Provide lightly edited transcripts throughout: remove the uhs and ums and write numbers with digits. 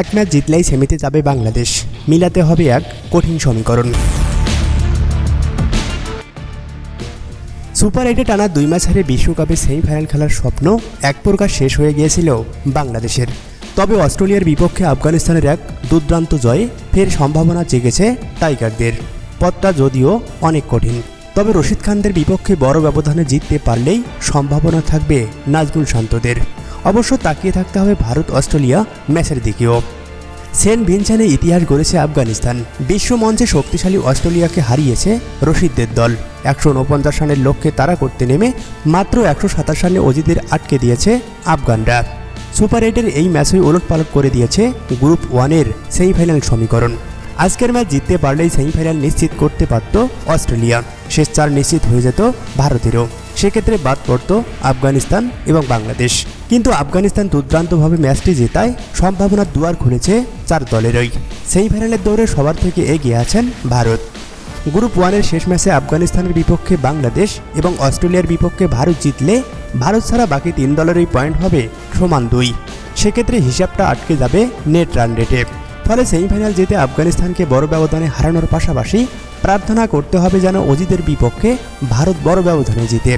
এক ম্যাচ জিতলেই সেমিতে যাবে বাংলাদেশ, মিলাতে হবে এক কঠিন সমীকরণ। সুপার 8-এ টানা 2 ম্যাচ হারে বিশ্বকাপে সেমিফাইনাল খেলার স্বপ্ন এক প্রকার শেষ হয়ে গিয়েছিল বাংলাদেশের। তবে অস্ট্রেলিয়ার বিপক্ষে আফগানিস্তানের এক দুর্দান্ত জয়ে ফের সম্ভাবনা জেগেছে টাইগারদের। পথটা যদিও অনেক কঠিন, তবে রশিদ খানদের বিপক্ষে বড় ব্যবধানে জিততে পারলেই সম্ভাবনা থাকবে নাজমুল শান্তদের। অবশ্য তাকিয়ে থাকতে হবে ভারত অস্ট্রেলিয়া ম্যাচের দিকেও। সেন্ট ভিনসেন্টে ইতিহাস গড়েছে আফগানিস্তান। বিশ্বমঞ্চে শক্তিশালী অস্ট্রেলিয়াকে হারিয়েছে রশিদদের দল। 149 রানের লক্ষ্যে তাড়া করতে নেমে মাত্র 127 রানে অজিদের আটকে দিয়েছে আফগানরা। সুপার 8-এর এই ম্যাচই ওলটপালট করে দিয়েছে গ্রুপ 1-এর সেমিফাইনাল সমীকরণ। আজকের ম্যাচ জিততে পারলেই সেমিফাইনাল নিশ্চিত করতে পারত অস্ট্রেলিয়া, শেষ 4 নিশ্চিত হয়ে যেত ভারতেরও। সেক্ষেত্রে বাদ পড়ত আফগানিস্তান এবং বাংলাদেশ। কিন্তু আফগানিস্তান দুর্দান্তভাবে ম্যাচটি জেতায় সম্ভাবনার দুয়ার খুলেছে 4 দলেরই। সেমিফাইনালের দৌড়ে সবার থেকে এগিয়ে আছেন ভারত। গ্রুপ 1-এর শেষ ম্যাচে আফগানিস্তানের বিপক্ষে বাংলাদেশ এবং অস্ট্রেলিয়ার বিপক্ষে ভারত জিতলে ভারত ছাড়া বাকি 3 দলেরই পয়েন্ট হবে সমান 2। সেক্ষেত্রে হিসাবটা আটকে যাবে নেট রান রেটে। ফলে সেমিফাইনাল জিতে আফগানিস্তানকে বড় ব্যবধানে হারানোর পাশাপাশি প্রার্থনা করতে হবে যেন অজিদের বিপক্ষে ভারত বড় ব্যবধানে জিতে।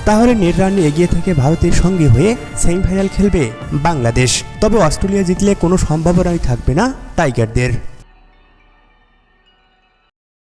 তাহলে নেট রানে এগিয়ে থেকে ভারতের সঙ্গে হয়ে সেমিফাইনাল খেলবে বাংলাদেশ। তবে অস্ট্রেলিয়া জিতলে কোনো সম্ভাবনাই থাকবে না টাইগারদের।